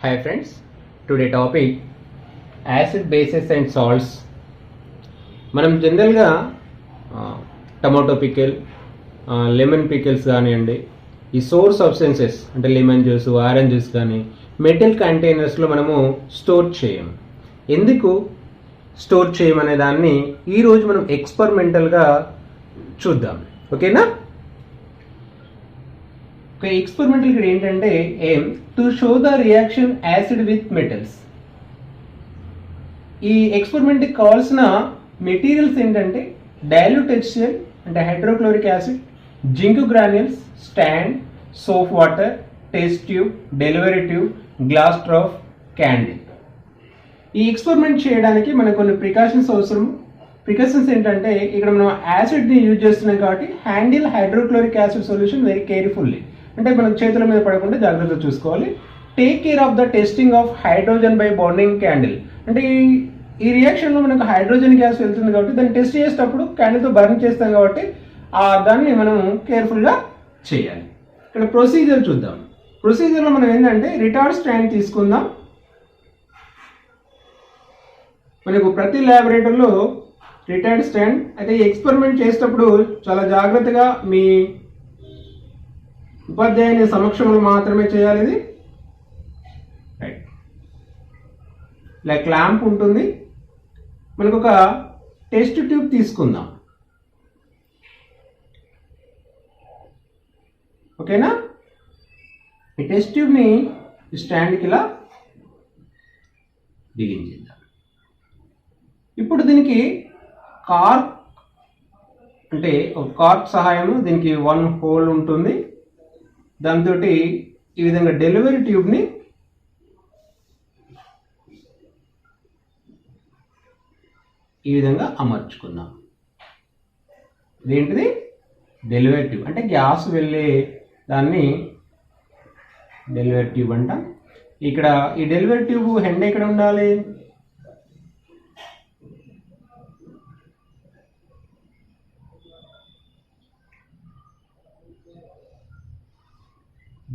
Hi friends, today topic acid bases and salts. మనం జనరల్గా tomato pickle, lemon pickles కానివ్వండి, ఈ సోర్ సబ్స్టెన్సెస్ అంటే లెమన్ జ్యూస్, ఆరెంజ్ జ్యూస్ కానీ మెటల్ కంటైనర్స్లో మనము స్టోర్ చేయము. ఎందుకు స్టోర్ చేయమనే దాన్ని ఈరోజు మనం ఎక్స్పెరిమెంటల్గా చూద్దాం. ఓకేనా? ఒక ఎక్స్పెరిమెంటల్ ఇక్కడ ఏంటంటే ఏం to show the reaction acid with metals. ఈ ఎక్స్పెరిమెంట్కి కావాల్సిన మెటీరియల్స్ ఏంటంటే డైల్యూట్ HCl అంటే hydrochloric acid, zinc granules, stand, soap water, test tube, delivery tube, glass trough, candle. ఈ ఎక్స్పెరిమెంట్ చేయడానికి మనకు కొన్ని ప్రికాషన్స్ అవసరం. ప్రికాషన్స్ ఏంటంటే ఇక్కడ మనం యాసిడ్ని యూజ్ చేస్తున్నాం కాబట్టి handle hydrochloric acid solution very carefully, అంటే మనం చేతుల మీద పడకుండా జాగ్రత్తగా చూసుకోవాలి. Take care of the testing of hydrogen by burning candle. అంటే ఈ రియాక్షన్లో మనకు హైడ్రోజన్ గ్యాస్ వెళ్తుంది కాబట్టి దాన్ని టెస్ట్ చేసేటప్పుడు క్యాండిల్తో బర్న్ చేస్తాం కాబట్టి దాన్ని మనం కేర్ఫుల్గా చేయాలి. ఇక్కడ ప్రొసీజర్ చూద్దాం. ప్రొసీజర్లో మనం ఏంటంటే రిటార్డ్ స్టాండ్ తీసుకుందాం. మనకు ప్రతి ల్యాబొరేటరీలో రిటార్డ్ స్టాండ్ అయితే ఈ ఎక్స్పెరిమెంట్ చేసేటప్పుడు చాలా జాగ్రత్తగా మీ ఉపాధ్యాయుని సమక్షంలో మాత్రమే చేయాలి. ఇది రైట్. ఇలా క్లాంప్ ఉంటుంది. మనకు ఒక టెస్ట్ ట్యూబ్ తీసుకుందాం. ఓకేనా? ఈ టెస్ట్ ట్యూబ్ని స్టాండ్కి ఇలా బిగించేద్దాం. ఇప్పుడు దీనికి కార్క్ అంటే ఒక కార్క్ సహాయం, దీనికి 1 హోల్ ఉంటుంది. దాంతో ఈ విధంగా డెలివరీ ట్యూబ్ని ఈ విధంగా అమర్చుకుందాం. ఇదేంటిది? డెలివరీ ట్యూబ్ అంటే గ్యాస్ వెళ్ళే దాన్ని డెలివరీ ట్యూబ్ అంటాం. ఇక్కడ ఈ డెలివరీ ట్యూబ్ హెండ్ ఎక్కడ ఉండాలి?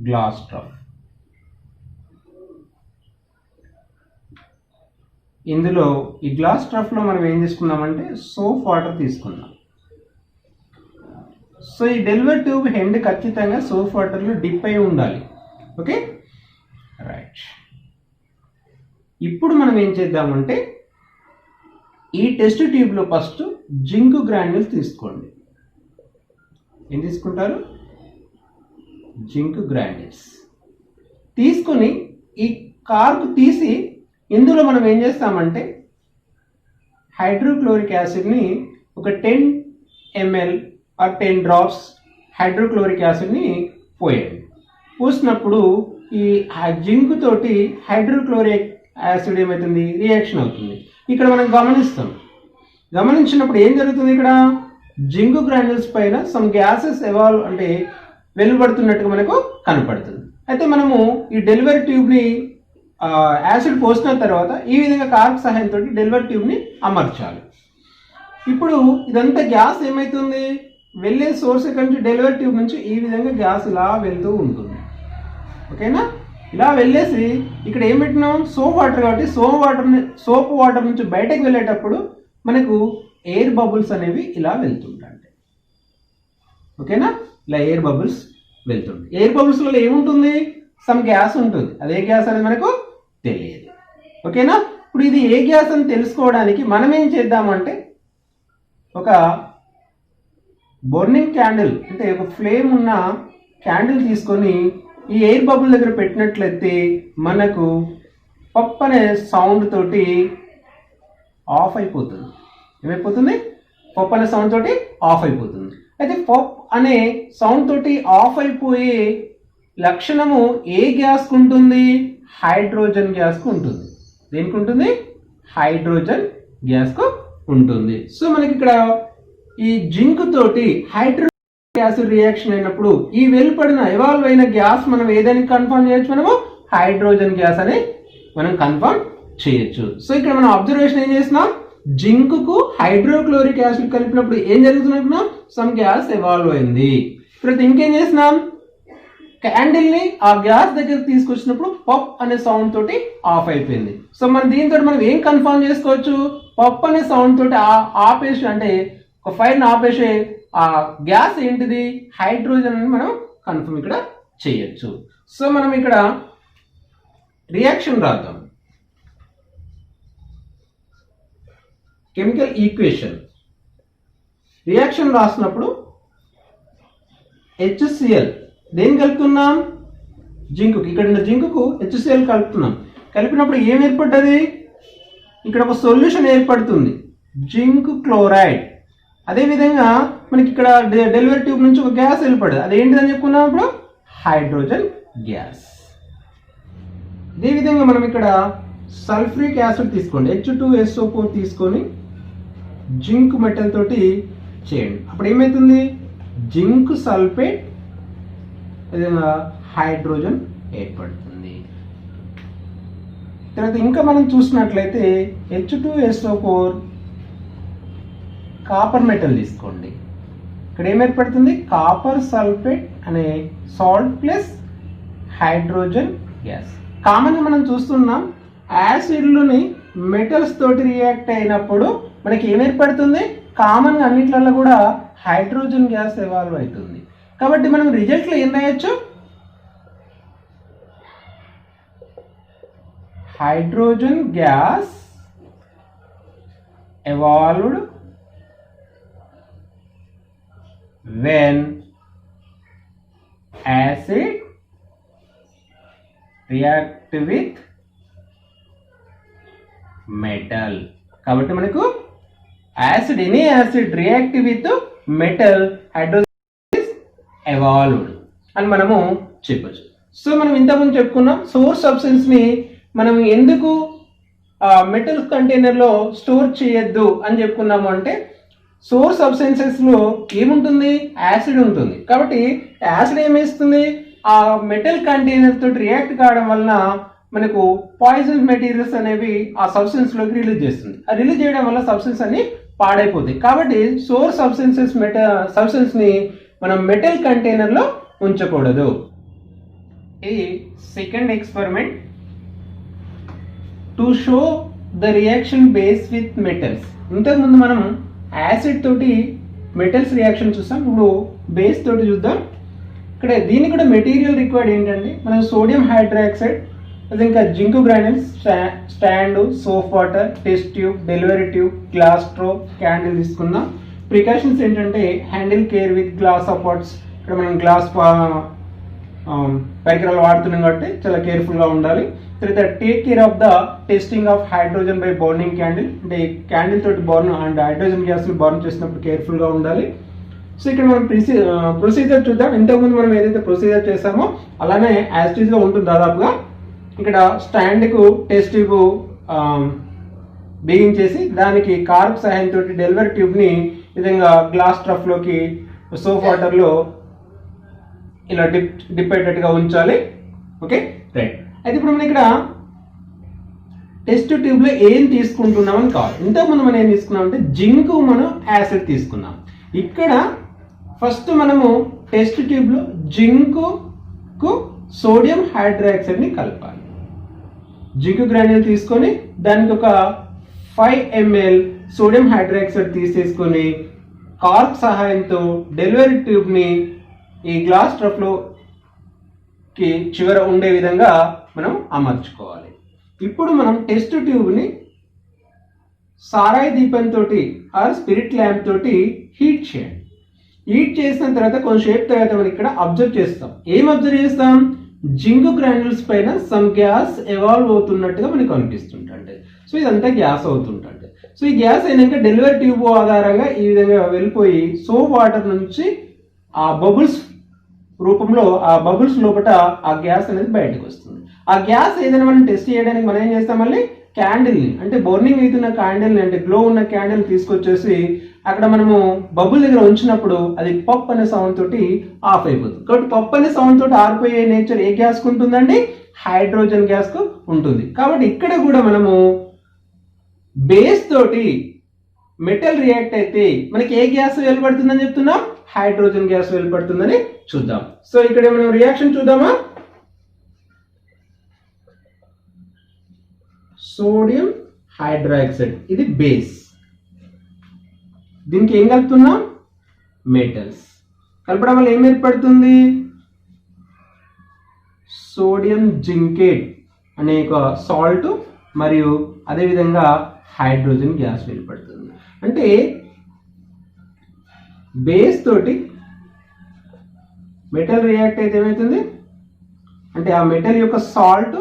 Glass trough. ఇందులో ఈ గ్లాస్ ట్రఫ్లో మనం ఏం తీసుకుందామంటే సోప్ వాటర్ తీసుకుందాం. సో ఈ డెలివరీ ట్యూబ్ హెండ్ ఖచ్చితంగా సోప్ వాటర్లో డిప్ అయి ఉండాలి. Okay, right. ఇప్పుడు మనం ఏం చేద్దామంటే ఈ టెస్ట్ ట్యూబ్లో ఫస్ట్ జింక్ గ్రాన్యూల్స్ తీసుకోండి. ఏం తీసుకుంటారు? జింక్ గ్రాన్యూల్స్ తీసుకొని ఈ కార్క్ తీసి ఇందులో మనం ఏం చేస్తామంటే హైడ్రోక్లోరిక్ యాసిడ్ని ఒక 10 ml ఆర్ 10 డ్రాప్స్ హైడ్రోక్లోరిక్ యాసిడ్ని పోయండి. పోసినప్పుడు ఈ జింక్ తోటి హైడ్రోక్లోరిక్ యాసిడ్ ఏమవుతుంది? రియాక్షన్ అవుతుంది. ఇక్కడ మనం గమనించినప్పుడు ఏం జరుగుతుంది? ఇక్కడ జింక్ గ్రాన్యూల్స్ పైన సమ్ గ్యాసెస్ ఎవాల్వ్ అంటే వెలువడుతున్నట్టుగా మనకు కనపడుతుంది. అయితే మనము ఈ డెలివరీ ట్యూబ్ని యాసిడ్ పోసిన తర్వాత ఈ విధంగా కార్క్ సహాయంతో డెలివరీ ట్యూబ్ని అమర్చాలి. ఇప్పుడు ఇదంతా గ్యాస్ ఏమవుతుంది? వెళ్ళే సోర్స్ ఇక్కడ నుంచి డెలివరీ ట్యూబ్ నుంచి ఈ విధంగా గ్యాస్ ఇలా వెళ్తూ ఉంటుంది. ఓకేనా? ఇలా వెళ్ళేసి ఇక్కడ ఏం పెట్టినాం? సోప్ వాటర్ కాబట్టి సోప్ వాటర్ నుంచి బయటకు వెళ్ళేటప్పుడు మనకు ఎయిర్ బబుల్స్ అనేవి ఇలా వెళ్తుంటాయి. ఓకేనా? ఇలా ఎయిర్ బబుల్స్ వెళ్తుంది. ఎయిర్ బబుల్స్లో ఏముంటుంది? సమ్ గ్యాస్ ఉంటుంది. అదే గ్యాస్ అనేది మనకు తెలియదు. ఓకేనా? ఇప్పుడు ఇది ఏ గ్యాస్ అని తెలుసుకోవడానికి మనం ఏం చేద్దామంటే ఒక బర్నింగ్ క్యాండిల్ అంటే ఒక ఫ్లేమ్ ఉన్న క్యాండిల్ తీసుకొని ఈ ఎయిర్ బబుల్ దగ్గర పెట్టినట్లయితే మనకు పప్ అనే సౌండ్ తోటి ఆఫ్ అయిపోతుంది. ఏమైపోతుంది? పప్ అనే సౌండ్ తోటి ఆఫ్ అయిపోతుంది. అయితే పప్ అనే సౌండ్ తోటి ఆఫ్ అయిపోయే లక్షణము ఏ గ్యాస్కు ఉంటుంది? హైడ్రోజన్ గ్యాస్కు ఉంటుంది. దేనికి ఉంటుంది? హైడ్రోజన్ గ్యాస్కు ఉంటుంది. సో మనకి ఇక్కడ ఈ జింక్ తోటి హైడ్రోజన్ యాసిడ్ రియాక్షన్ అయినప్పుడు ఈ వెలుపడిన ఎవాల్వ్ అయిన గ్యాస్ మనం ఏదైనా కన్ఫర్మ్ చేయొచ్చు. మనము హైడ్రోజన్ గ్యాస్ అని మనం కన్ఫర్మ్ చేయొచ్చు. సో ఇక్కడ మనం అబ్జర్వేషన్ ఏం చేస్తున్నాం? జింక్ కు హైడ్రోక్లోరిక్ యాసిడ్ కలిపినప్పుడు ఏం జరుగుతున్నప్పుడు సమ్ గ్యాస్ ఎవాల్వ్ అయింది. తర్వాత ఇంకేం చేసినాం? క్యాండిల్ ని ఆ గ్యాస్ దగ్గర తీసుకొచ్చినప్పుడు పప్ అనే సౌండ్ తోటి ఆఫ్ అయిపోయింది. సో మనం దీంతో మనం ఏం కన్ఫర్మ్ చేసుకోవచ్చు, పప్ అనే సౌండ్ తోటి ఆపేసి అంటే ఒక ఫైర్ ని ఆపేసే ఆ గ్యాస్ ఏంటిది, హైడ్రోజన్ అని మనం కన్ఫర్మ్ ఇక్కడ చేయొచ్చు. సో మనం ఇక్కడ రియాక్షన్ రాద్దాం. కెమికల్ ఈక్వేషన్ రియాక్షన్ రాసినప్పుడు HCl దేని కలుపుతున్నాం, జింకు. ఇక్కడ ఉన్న జింకుకు HCl కలుపుతున్నాం. కలిపినప్పుడు ఏం ఏర్పడ్డది, ఇక్కడ ఒక సొల్యూషన్ ఏర్పడుతుంది, జింక్ క్లోరైడ్. అదేవిధంగా మనకి ఇక్కడ డెలివరీ ట్యూబ్ నుంచి ఒక గ్యాస్ వెళ్ళిపడ్డది, అదేంటిదని చెప్పుకున్నప్పుడు హైడ్రోజన్ గ్యాస్. అదేవిధంగా మనం ఇక్కడ సల్ఫ్యూరిక్ యాసిడ్ తీసుకోండి, H2SO4 తీసుకొని జింక్ మెటల్ తోటి చేయండి. అప్పుడు ఏమవుతుంది, జింక్ సల్ఫేట్ విధంగా హైడ్రోజన్ ఏర్పడుతుంది. తర్వాత ఇంకా మనం చూసినట్లయితే H2SO4 కాపర్ మెటల్ తీసుకోండి. ఇక్కడ ఏం ఏర్పడుతుంది, కాపర్ సల్ఫేట్ అనే సాల్ట్ ప్లస్ హైడ్రోజన్ గ్యాస్. కామన్గా మనం చూస్తున్నాం యాసిడ్లోని మెటల్స్ తోటి రియాక్ట్ అయినప్పుడు మనకి ఏం ఏర్పడుతుంది, కామన్గా అన్నిట్లలో కూడా హైడ్రోజన్ గ్యాస్ ఎవాల్వ్ అవుతుంది. కాబట్టి మనం రిజల్ట్లో ఏం రాయొచ్చు, hydrogen gas evolved when acid react with metal. కాబట్టి మనకు acid, any acid react with metal, hydrogen evolved అని మనము చెప్పచ్చు. సో మనం ఇంతకుముందు చెప్పుకున్నాం సోర్స్ సబ్స్టెన్స్ ని మనం ఎందుకు మెటల్ కంటైనర్ లో స్టోర్ చేయొద్దు అని చెప్పుకున్నాము అంటే, సోర్స్ సబ్స్టెన్సెస్ లో ఏముంటుంది, యాసిడ్ ఉంటుంది. కాబట్టి యాసిడ్ ఏమేస్తుంది, ఆ మెటల్ కంటైనర్ తోటి రియాక్ట్ కావడం వలన మనకు పాయిజన్ మెటీరియల్స్ అనేవి ఆ సబ్స్టెన్స్ లోకి రిలీజ్ చేస్తుంది. ఆ రిలీజ్ చేయడం వల్ల సబ్స్టెన్స్ అన్ని పాడైపోతాయి. కాబట్టి సోర్స్ సబ్స్టెన్స్ ని మనం మెటల్ కంటైనర్ లో ఉంచకూడదు. ఇది second experiment to show the reaction base with metals. ఇంతకుముందు మనం యాసిడ్ తోటి మెటల్స్ రియాక్షన్ చూసాం, ఇప్పుడు బేస్ తోటి చూద్దాం. ఇక్కడ దీనికి కూడా మెటీరియల్ రిక్వైర్డ్ ఏంటంటే, మనం సోడియం హైడ్రాక్సైడ్, అది ఇంకా zinc granules, stand, soap water, test tube, delivery tube, glass straw, candle తీసుకుందాం. ప్రికాషన్స్ ఏంటంటే handle care with glass supports. ఇక్కడ మనం గ్లాస్ పరికరాలు వాడుతున్నాం కాబట్టి చాలా కేర్ఫుల్గా ఉండాలి. తర్వాత take care of the testing of hydrogen by burning candle, అంటే క్యాండిల్ తోటి బర్న్ అండ్ హైడ్రోజన్ గ్యాస్ని బర్న్ చేసినప్పుడు కేర్ఫుల్గా ఉండాలి. సో ఇక్కడ మనం ప్రొసీజర్ చూద్దాం. ఇంతకుముందు మనం ఏదైతే ప్రొసీజర్ చేసామో అలానే యాస్టీజ్గా ఉంటుంది దాదాపుగా. ఇక్కడ స్టాండ్కు టెస్ట్ ట్యూబ్ బిగించేసి దానికి కార్క్ సహాయంతో డెలివరీ ట్యూబ్ని విధంగా గ్లాస్ ట్రఫ్లోకి సోప్ వాటర్లో ఇలా డిప్ అయ్యేటట్టుగా ఉంచాలి. Okay, right. అయితే ఇప్పుడు మనం ఇక్కడ టెస్ట్ ట్యూబ్లో ఏం తీసుకుంటున్నామని కావాలి. ఇంతకుముందు మనం ఏం తీసుకున్నామంటే జింకు మనం యాసిడ్ తీసుకున్నాం. ఇక్కడ ఫస్ట్ మనము టెస్ట్ ట్యూబ్లో జింకుకు సోడియం హైడ్రాక్సైడ్ని కలపాలి. జింకు గ్రాన్యూల్ తీసుకొని దానికి ఒక 5 ml సోడియం హైడ్రాక్సైడ్ తీసేసుకొని కార్క్ సహాయంతో డెలివరీ ట్యూబ్ని ఈ గ్లాస్ ట్రఫ్లోకి చివర ఉండే విధంగా మనం అమర్చుకోవాలి. ఇప్పుడు మనం టెస్ట్ ట్యూబ్ని సారాయి దీపంతో ఆర్ స్పిరిట్ ల్యాంప్ తోటి హీట్ చేయండి. హీట్ చేసిన తర్వాత కొంచెంసేపు తర్వాత మనం ఇక్కడ అబ్జర్వ్ చేస్తాం. ఏం అబ్జర్వ్ చేస్తాం, జింకు గ్రాన్యూల్స్ పైన సమ్ గ్యాస్ ఎవాల్వ్ అవుతున్నట్టుగా మనకు అనిపిస్తుంటుంది. సో ఇదంతా గ్యాస్ అవుతుంటుంది. సో ఈ గ్యాస్ అయినాక డెలివరీ ట్యూబ్ ఆధారంగా ఈ విధంగా వెళ్ళిపోయి సోప్ వాటర్ నుంచి ఆ బబుల్స్ రూపంలో ఆ బబుల్స్ లోపల ఆ గ్యాస్ అనేది బయటకు వస్తుంది. ఆ గ్యాస్ ఏదైనా మనం టెస్ట్ చేయడానికి మనం ఏం చేస్తాం, మళ్ళీ క్యాండిల్ని అంటే బర్నింగ్ అవుతున్న క్యాండిల్ని అంటే గ్లో ఉన్న క్యాండిల్ తీసుకొచ్చేసి అక్కడ మనము బబుల్ దగ్గర ఉంచినప్పుడు అది పప్ అనే సౌండ్ తోటి ఆఫ్ అయిపోతుంది. కాబట్టి పప్ అనే సౌండ్ తోటి ఆరిపోయే నేచర్ ఏ గ్యాస్కు ఉంటుందండి, హైడ్రోజన్ గ్యాస్కు ఉంటుంది. కాబట్టి ఇక్కడ కూడా మనము బేస్ తోటి మెటల్ రియాక్ట్ అయితే మనకి ఏ గ్యాస్ వెలువడుతుందని చెప్తున్నాం, హైడ్రోజన్ గ్యాస్ వెలువడుతుందని చూద్దాం. సో ఇక్కడ మనం రియాక్షన్ చూద్దామా. సోడియం హైడ్రాక్సైడ్ ఇది బేస్, దీనికి ఏం కలుపుతున్నాం, మెటల్స్. కలపడం వల్ల ఏం ఏర్పడుతుంది, సోడియం జింకేట్ అనే ఒక సాల్ట్ మరియు అదేవిధంగా హైడ్రోజన్ గ్యాస్ ఏర్పడుతుంది. అంటే బేస్ తోటి మెటల్ రియాక్ట్ అయితే ఏమవుతుంది అంటే ఆ మెటల్ యొక్క salt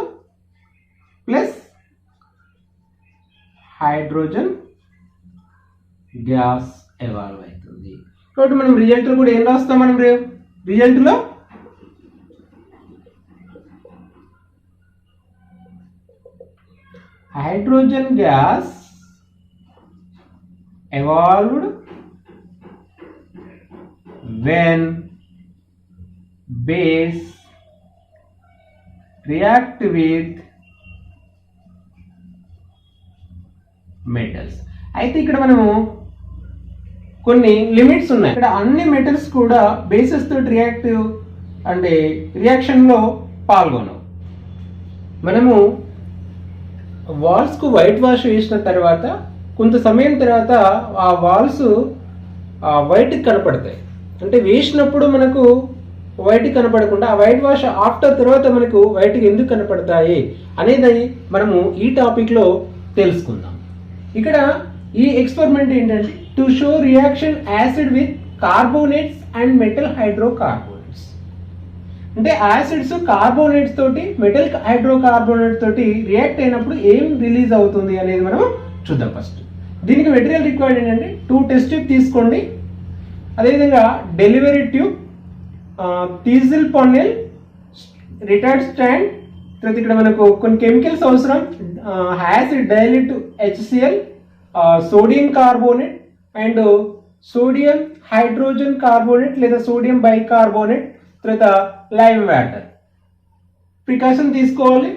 plus hydrogen gas evolve అవుతుంది. కాబట్టి మనం రిజల్ట్ కూడా ఏం రాస్తాం, మనం రిజల్ట్లో hydrogen gas evolved when base react with metals. అయితే ఇక్కడ మనము కొన్ని లిమిట్స్ ఉన్నాయి. ఇక్కడ అన్ని మెటల్స్ కూడా బేసెస్ తోటి రియాక్టివ్ అంటే రియాక్షన్ లో పాల్గొనవు. మనము వాల్స్ కు వైట్ వాష్ వేసిన తర్వాత కొంత సమయం తర్వాత ఆ వాల్స్ వైట్ కనపడతాయి. అంటే వేసినప్పుడు మనకు వైట్ కనపడకుండా ఆ వైట్ వాష్ ఆఫ్టర్ తర్వాత మనకు వైట్ ఎందుకు కనపడతాయి అనేది మనము ఈ టాపిక్ లో తెలుసుకుందాం. ఇక్కడ ఈ ఎక్స్పెరిమెంట్ ఏంటంటే to show reaction acid with carbonates and metal హైడ్రోకార్బోనేట్స్. అంటే యాసిడ్స్ కార్బోనేట్స్ తోటి మెటల్ హైడ్రోకార్బోనేట్ తోటి రియాక్ట్ అయినప్పుడు ఏం రిలీజ్ అవుతుంది అనేది మనం చూద్దాం. ఫస్ట్ దీనికి మెటీరియల్ రిక్వైర్డ్ ఏంటంటే 2 టెస్ట్ ట్యూబ్ తీసుకోండి, అదేవిధంగా డెలివరీ ట్యూబ్, టీజిల్ పన్నెల్, రిటార్డ్ స్టాండ్, తర్వాత ఇక్కడ మనకు కొన్ని కెమికల్స్ అవసరం, acid dilute HCl, sodium carbonate and sodium hydrogen carbonate లేదా సోడియం బైకార్బోనేట్, తర్వాత లైమ్ వాటర్. ప్రికాషన్ తీసుకోవాలి.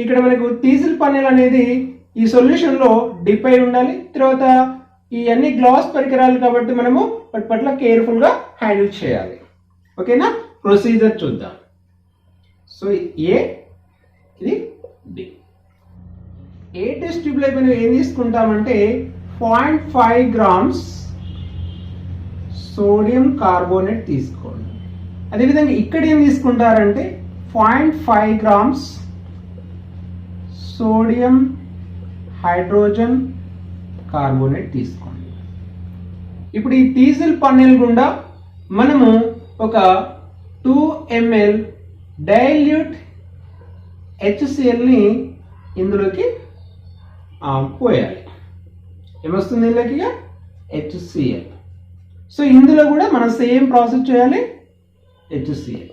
ఇక్కడ మనకు టీజిల్ పన్నెల్ అనేది ఈ సొల్యూషన్ లో డిప్ అయి ఉండాలి. తర్వాత ఈ అన్ని గ్లాస్ పరికరాలు కాబట్టి మనము వాటి పట్ల కేర్ఫుల్ గా హ్యాండిల్ చేయాలి. ఓకేనా, ప్రొసీజర్ చూద్దాం. సో ఇది బి. ఏ టెస్ట్ ట్యూబ్ లో మనం ఏం తీసుకుంటామంటే 0.5 grams సోడియం కార్బోనేట్ తీసుకోండి. అదేవిధంగా ఇక్కడ ఏం తీసుకుంటారంటే 0.5 grams సోడియం హైడ్రోజన్ కార్బోనేట్ తీసుకోండి. ఇప్పుడు ఈ టీజిల్ పన్నెల్ గుండా మనము ఒక 2 ml డైల్యూట్ HCl ని ఇందులోకి పోయాలి. ఏమొస్తుంది ఇందులోకి, HCl. సో ఇందులో కూడా మనం సేమ్ ప్రాసెస్ చేయాలి. HCl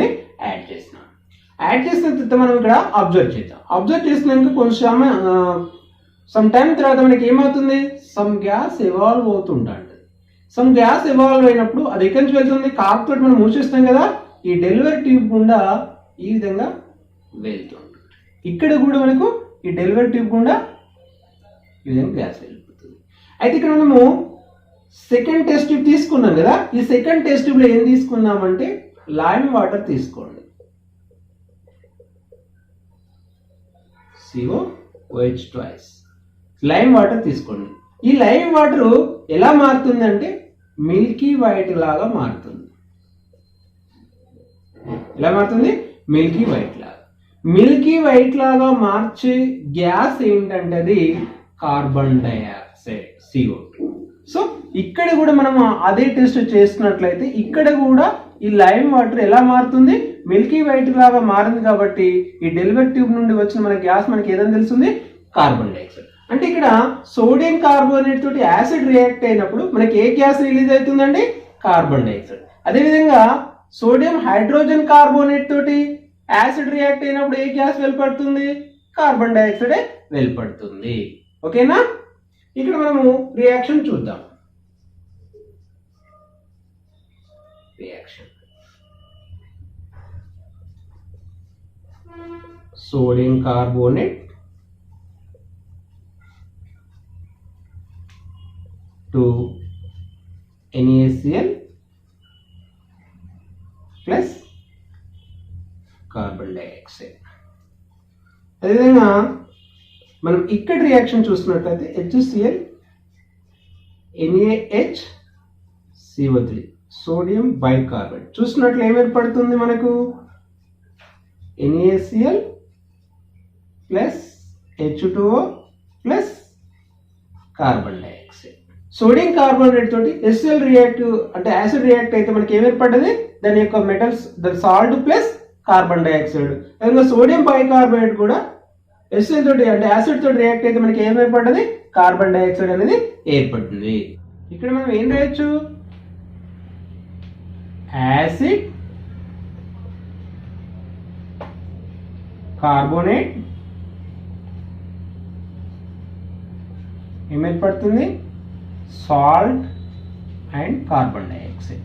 ని యాడ్ చేసినాం. యాడ్ చేసిన తర్వాత మనం ఇక్కడ అబ్జర్వ్ చేద్దాం. అబ్జర్వ్ చేసినాక కొంచెం సమ్ టైం తర్వాత మనకి ఏమవుతుంది, సమ్ గ్యాస్ ఎవాల్వ్ అవుతుంటుంది. సమ్ గ్యాస్ ఎవాల్వ్ అయినప్పుడు అది ఎక్కడి నుంచి వెళ్తుంది, కార్బ్ తోటి మనం మూసేస్తాం కదా, ఈ డెలివరీ ట్యూబ్ గుండా ఈ విధంగా వెళ్తుంది. ఇక్కడ కూడా మనకు ఈ డెలివరీ ట్యూబ్ గుండా ఈ విధంగా గ్యాస్ వెళ్ళిపోతుంది. అయితే ఇక్కడ మనము సెకండ్ టెస్ట్ ట్యూబ్ తీసుకున్నాం కదా, ఈ సెకండ్ టెస్ట్ ట్యూబ్ లో ఏం తీసుకున్నామంటే లైమ్ వాటర్ తీసుకోండి. COOH ట్వైస్ లైమ్ వాటర్ తీసుకోండి. ఈ లైమ్ వాటర్ ఎలా మారుతుంది అంటే మిల్కీ వైట్ లాగా మారుతుంది. ఎలా మారుతుంది, మిల్కీ వైట్ లాగా. మిల్కీ వైట్ లాగా మార్చే గ్యాస్ ఏంటంటే అది కార్బన్ డైఆక్సైడ్ CO2. సో ఇక్కడ కూడా మనం అదే టెస్ట్ చేస్తున్నట్లయితే ఇక్కడ కూడా ఈ లైమ్ వాటర్ ఎలా మారుతుంది, మిల్కీ వైట్ లాగా మారింది. కాబట్టి ఈ డెలివరీ ట్యూబ్ నుండి వచ్చిన మన గ్యాస్ మనకి ఏదని తెలుస్తుంది, కార్బన్ డైఆక్సైడ్. అంటే ఇక్కడ సోడియం కార్బోనేట్ తోటి యాసిడ్ రియాక్ట్ అయినప్పుడు మనకి ఏ గ్యాస్ రిలీజ్ అవుతుందండి, కార్బన్ డైఆక్సైడ్. అదేవిధంగా సోడియం హైడ్రోజన్ కార్బోనేట్ తోటి యాసిడ్ రియాక్ట్ అయినప్పుడు ఏ గ్యాస్ వెలువడుతుంది, కార్బన్ డైఆక్సైడ్ వెలువడుతుంది. ఓకేనా, ఇక్కడ మనము రియాక్షన్ చూద్దాం. Reaction sodium carbonate to NaCl plus carbon dioxide. అదేవిధంగా మనం ఇక్కడ రియాక్షన్ చూసినట్లయితే HCl NaHCO3 సోడియం బైకార్బోనేట్ చూసినట్లు ఏం ఏర్పడుతుంది మనకు NaCl plus H2O plus carbon dioxide. Sodium carbonate తోటి HCl రియాక్ట్ అంటే యాసిడ్ రియాక్ట్ అయితే మనకి ఏం ఏర్పడ్డది దాని యొక్క మెటల్స్ దాని సాల్ట్ ప్లస్ కార్బన్ డైఆక్సైడ్. అదేవిధంగా సోడియం బైకార్బోనేట్ కూడా HCl తోటి అంటే యాసిడ్ తోటి రియాక్ట్ అయితే మనకి ఏం ఏర్పడ్డది కార్బన్ డైఆక్సైడ్ అనేది ఏర్పడుతుంది. ఇక్కడ మనం ఏం రాయొచ్చు యాసిడ్ కార్బోనేట్ ఏం ఏర్పడుతుంది సాల్ట్ అండ్ కార్బన్ డైఆక్సైడ్.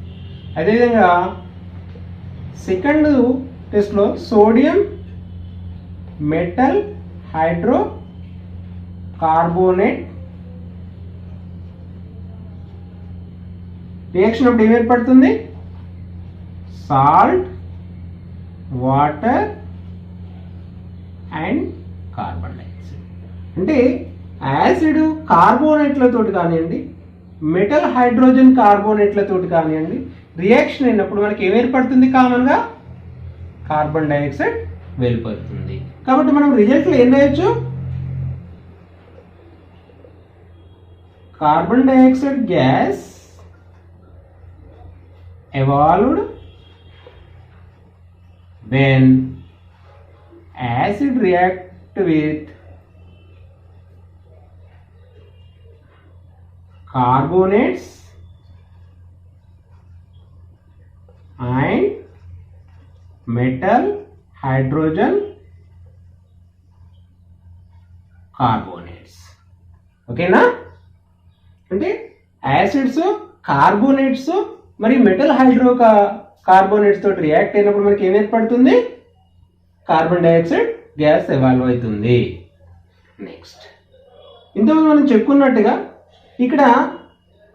అదేవిధంగా సెకండ్ టెస్ట్లో sodium metal hydro carbonate reaction అప్పుడు ఏం ఏర్పడుతుంది salt water and carbon dioxide. అంటే యాసిడ్ కార్బోనేట్లతోటి కానివ్వండి మెటల్ హైడ్రోజన్ కార్బోనేట్లతోటి కానివ్వండి రియాక్షన్ అయినప్పుడు మనకి ఏం ఏర్పడుతుంది కామన్గా కార్బన్ డైఆక్సైడ్ వెళ్ళిపోతుంది. కాబట్టి మనం రిజల్ట్లో ఏం రాయొచ్చు carbon dioxide gas evolved when acid react with carbonates and metal hydrogen carbonates. ఓకేనా? అంటే యాసిడ్స్ కార్బోనేట్స్ మరి మెటల్ హైడ్రో కార్బోనేట్స్ తోటి రియాక్ట్ అయినప్పుడు మనకి ఏం ఏర్పడుతుంది కార్బన్ డైఆక్సైడ్ గ్యాస్ ఎవాల్వ్ అవుతుంది. నెక్స్ట్ ఇంతకుముందు మనం చెప్పుకున్నట్టుగా ఇక్కడ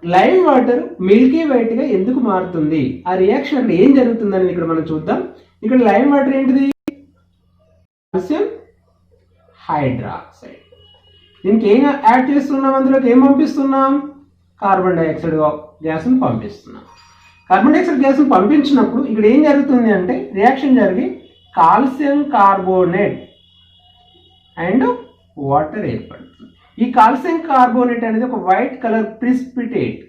లైమ్ వాటర్ మిల్కీ వైట్గా ఎందుకు మారుతుంది ఆ రియాక్షన్ అంటే ఏం జరుగుతుందని ఇక్కడ మనం చూద్దాం. ఇక్కడ లైమ్ వాటర్ ఏంటిది కాల్షియం హైడ్రాక్సైడ్. దీనికి ఏం యాడ్ చేస్తున్నాం అందులోకి ఏం పంపిస్తున్నాం కార్బన్ డైఆక్సైడ్ గ్యాస్ను పంపిస్తున్నాం. కార్బన్ డైఆక్సైడ్ గ్యాస్ను పంపించినప్పుడు ఇక్కడ ఏం జరుగుతుంది అంటే రియాక్షన్ జరిగి కాల్షియం కార్బోనేట్ అండ్ వాటర్ ఏర్పడుతుంది. ఈ కాల్షియం కార్బోనేట్ అనేది ఒక వైట్ కలర్ ప్రిసిపిటేట్.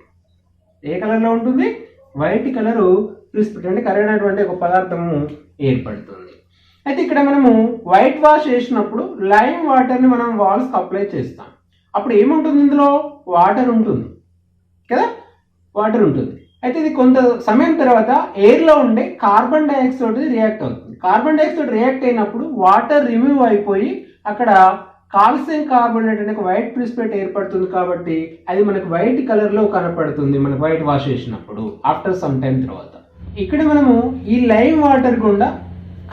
ఏ కలర్లో ఉంటుంది వైట్ కలరు ప్రిసిపిటేట్ అంటే కరిగినటువంటి ఒక పదార్థము ఏర్పడుతుంది. అయితే ఇక్కడ మనము వైట్ వాష్ చేసినప్పుడు లైమ్ వాటర్ని మనం వాల్స్కి అప్లై చేస్తాం. అప్పుడు ఏముంటుంది ఇందులో వాటర్ ఉంటుంది కదా వాటర్ ఉంటుంది. అయితే ఇది కొంత సమయం తర్వాత ఎయిర్లో ఉండే కార్బన్ డైఆక్సైడ్ రియాక్ట్ అవుతుంది. కార్బన్ డైఆక్సైడ్ రియాక్ట్ అయినప్పుడు వాటర్ రిమూవ్ అయిపోయి అక్కడ కాల్షియం కార్బోనేట్ అనే వైట్ ప్రిసిపేట్ ఏర్పడుతుంది. కాబట్టి అది మనకు వైట్ కలర్లో కనపడుతుంది మనకు వైట్ వాష్ చేసినప్పుడు ఆఫ్టర్ సమ్ టైం తర్వాత. ఇక్కడ మనము ఈ లైమ్ వాటర్ గుండా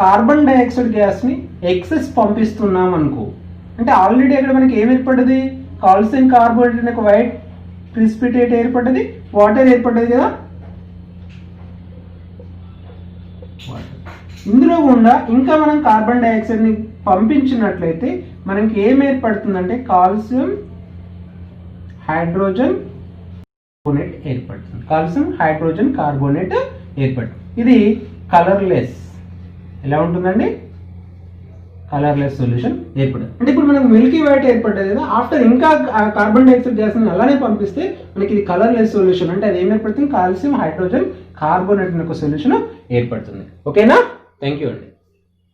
కార్బన్ డైఆక్సైడ్ గ్యాస్ని ఎక్సెస్ పంపిస్తున్నాం అనుకో అంటే ఆల్రెడీ అక్కడ మనకి ఏం ఏర్పడ్డది కాల్షియం కార్బోనేట్ అనే వైట్ ప్రిసిపిటేట్ ఏర్పడ్డది వాటర్ ఏర్పడ్డది కదా. ఇందులో గుండా ఇంకా మనం కార్బన్ డైఆక్సైడ్ని పంపించినట్లయితే మనకి ఏం ఏర్పడుతుందంటే కాల్షియం హైడ్రోజన్ కార్బోనేట్ ఏర్పడుతుంది. కాల్షియం హైడ్రోజన్ కార్బోనేట్ ఏర్పడుతుంది. ఇది కలర్లెస్ ఎలా ఉంటుందండి కలర్లెస్ సొల్యూషన్ ఏర్పడదు. అంటే ఇప్పుడు మనకు మిల్కీ వైట్ ఏర్పడ్డది కదా ఆఫ్టర్ ఇంకా కార్బన్ డైఆక్సైడ్ గ్యాస్ అలానే పంపిస్తే మనకి ఇది కలర్లెస్ సొల్యూషన్ అంటే అది ఏం ఏర్పడుతుంది కాల్షియం హైడ్రోజన్ కార్బోనేట్ అనే ఒక సొల్యూషన్ ఏర్పడుతుంది. ఓకేనా? థ్యాంక్ యూ అండి.